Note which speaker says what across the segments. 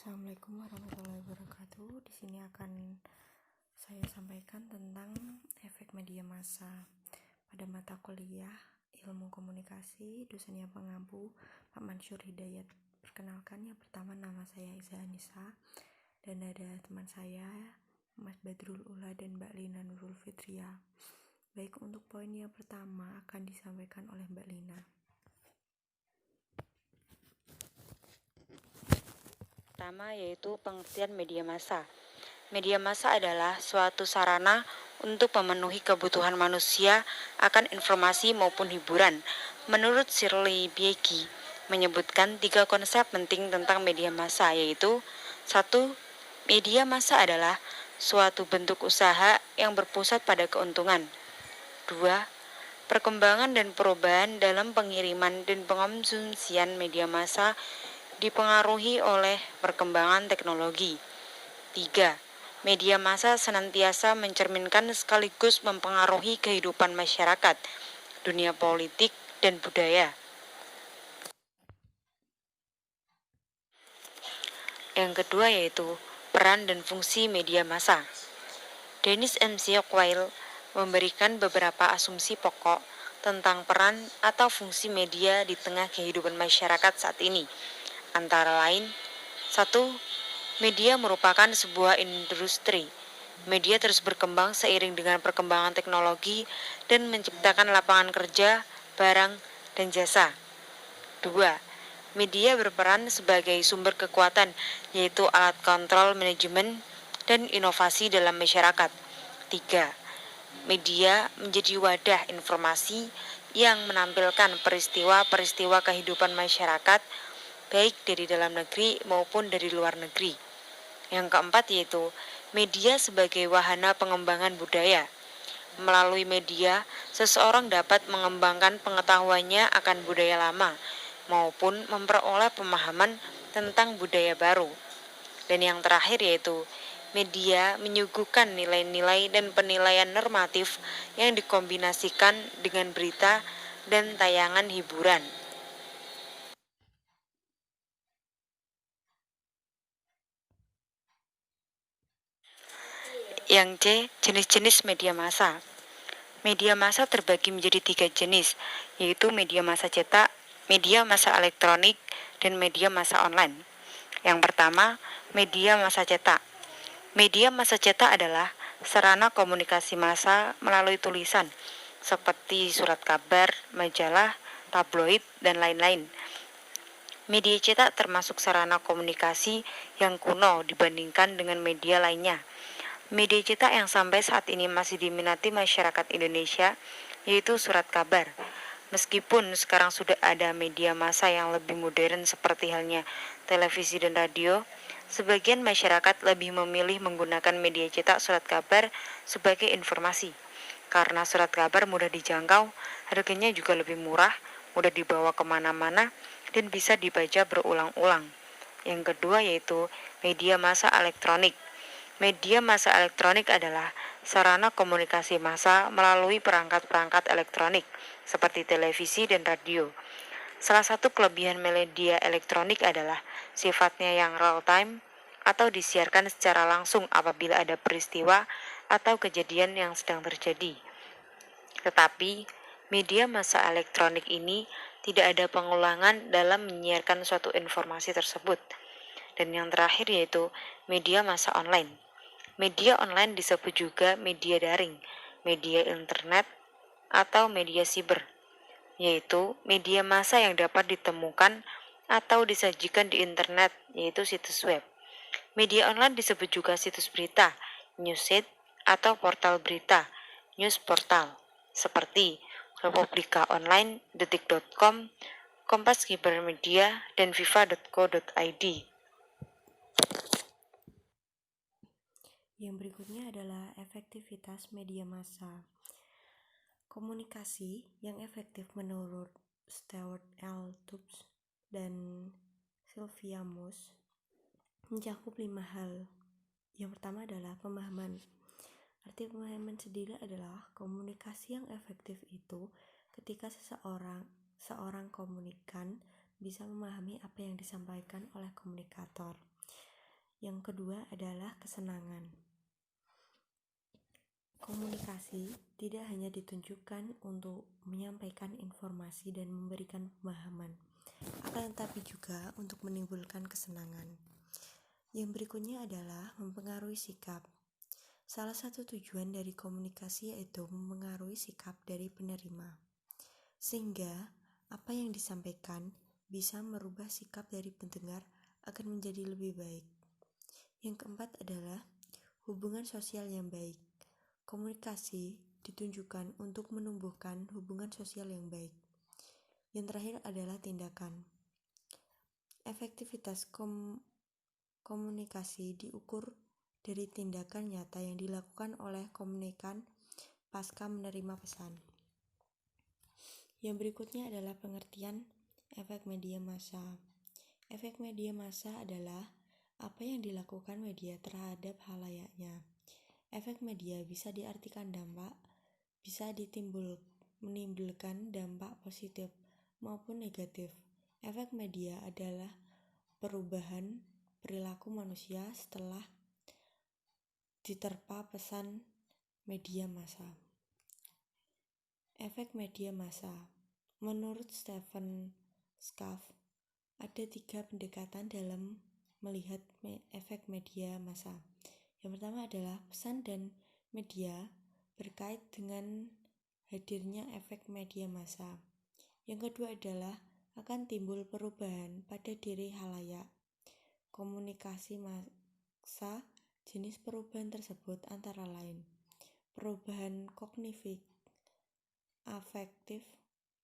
Speaker 1: Assalamualaikum warahmatullahi wabarakatuh. Di sini akan saya sampaikan tentang efek media massa pada mata kuliah Ilmu Komunikasi, dosennya pengampu Pak Mansur Hidayat. Perkenalkan, yang pertama nama saya Iza Anissa dan ada teman saya Mas Badrul Ula dan Mbak Lina Nurul Fitria. Baik, untuk poin yang pertama akan disampaikan oleh Mbak Lina.
Speaker 2: Pertama yaitu pengertian media massa. Media massa adalah suatu sarana untuk memenuhi kebutuhan manusia akan informasi maupun hiburan. Menurut Shirley Biegi menyebutkan 3 konsep penting tentang media massa, yaitu 1. Media massa adalah suatu bentuk usaha yang berpusat pada keuntungan. 2. Perkembangan dan perubahan dalam pengiriman dan pengonsumsian media massa dipengaruhi oleh perkembangan teknologi. 3. Media massa senantiasa mencerminkan sekaligus mempengaruhi kehidupan masyarakat, dunia politik, dan budaya. Yang kedua yaitu peran dan fungsi media massa. Dennis MC Quayle memberikan beberapa asumsi pokok tentang peran atau fungsi media di tengah kehidupan masyarakat saat ini. Antara lain, 1. Media merupakan sebuah industri. Media terus berkembang seiring dengan perkembangan teknologi dan menciptakan lapangan kerja, barang, dan jasa. 2. Media berperan sebagai sumber kekuatan, yaitu alat kontrol manajemen dan inovasi dalam masyarakat. 3. Media menjadi wadah informasi yang menampilkan peristiwa-peristiwa kehidupan masyarakat, baik dari dalam negeri maupun dari luar negeri. Yang keempat yaitu media sebagai wahana pengembangan budaya. Melalui media, seseorang dapat mengembangkan pengetahuannya akan budaya lama maupun memperoleh pemahaman tentang budaya baru. Dan yang terakhir yaitu media menyuguhkan nilai-nilai dan penilaian normatif yang dikombinasikan dengan berita dan tayangan hiburan. Yang C, jenis-jenis media massa. Media massa terbagi menjadi 3 jenis, yaitu media massa cetak, media massa elektronik, dan media massa online. Yang pertama, media massa cetak. Media massa cetak adalah sarana komunikasi massa melalui tulisan, seperti surat kabar, majalah, tabloid, dan lain-lain. Media cetak termasuk sarana komunikasi yang kuno dibandingkan dengan media lainnya. Media cetak yang sampai saat ini masih diminati masyarakat Indonesia yaitu surat kabar. Meskipun sekarang sudah ada media massa yang lebih modern seperti halnya televisi dan radio, sebagian masyarakat lebih memilih menggunakan media cetak surat kabar sebagai informasi. Karena surat kabar mudah dijangkau, harganya juga lebih murah, mudah dibawa kemana-mana, dan bisa dibaca berulang-ulang. Yang kedua yaitu media massa elektronik. Media massa elektronik adalah sarana komunikasi massa melalui perangkat-perangkat elektronik seperti televisi dan radio. Salah satu kelebihan media elektronik adalah sifatnya yang real time atau disiarkan secara langsung apabila ada peristiwa atau kejadian yang sedang terjadi. Tetapi, media massa elektronik ini tidak ada pengulangan dalam menyiarkan suatu informasi tersebut. Dan yang terakhir yaitu media massa online. Media online disebut juga media daring, media internet, atau media siber, yaitu media massa yang dapat ditemukan atau disajikan di internet, yaitu situs web. Media online disebut juga situs berita, newsite, atau portal berita, news portal, seperti Republika Online, Detik.com, Kompas Kibermedia, dan viva.co.id.
Speaker 1: Yang berikutnya adalah efektivitas media massa. Komunikasi yang efektif menurut Stewart L. Tubbs dan Sylvia Moss mencakup 5 hal. Yang pertama adalah pemahaman. Arti pemahaman sendiri adalah komunikasi yang efektif itu ketika seorang komunikan bisa memahami apa yang disampaikan oleh komunikator. Yang kedua adalah kesenangan. Komunikasi tidak hanya ditunjukkan untuk menyampaikan informasi dan memberikan pemahaman, akan tetapi juga untuk menimbulkan kesenangan. Yang berikutnya adalah mempengaruhi sikap. Salah satu tujuan dari komunikasi yaitu mempengaruhi sikap dari penerima, sehingga apa yang disampaikan bisa merubah sikap dari pendengar agar menjadi lebih baik. Yang keempat adalah hubungan sosial yang baik. Komunikasi ditunjukkan untuk menumbuhkan hubungan sosial yang baik. Yang terakhir adalah tindakan. Efektivitas komunikasi diukur dari tindakan nyata yang dilakukan oleh komunikan pasca menerima pesan. Yang berikutnya adalah pengertian efek media massa. Efek media massa adalah apa yang dilakukan media terhadap halayaknya. Efek media bisa diartikan dampak, bisa menimbulkan dampak positif maupun negatif. Efek media adalah perubahan perilaku manusia setelah diterpa pesan media massa. Efek media massa. Menurut Stephen Schaff, ada 3 pendekatan dalam melihat efek media massa. Yang pertama adalah pesan dan media berkait dengan hadirnya efek media massa. Yang kedua adalah akan timbul perubahan pada diri halayak. Komunikasi massa, jenis perubahan tersebut antara lain perubahan kognitif, afektif,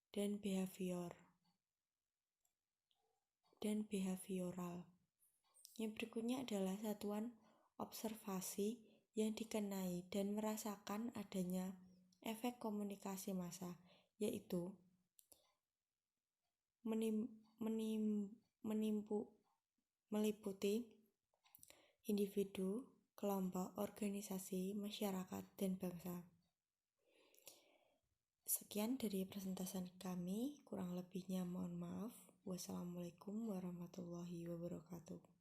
Speaker 1: dan behavioral. Yang berikutnya adalah satuan observasi yang dikenai dan merasakan adanya efek komunikasi massa, yaitu meliputi individu, kelompok, organisasi, masyarakat, dan bangsa. Sekian dari presentasi kami, kurang lebihnya mohon maaf. Wassalamualaikum warahmatullahi wabarakatuh.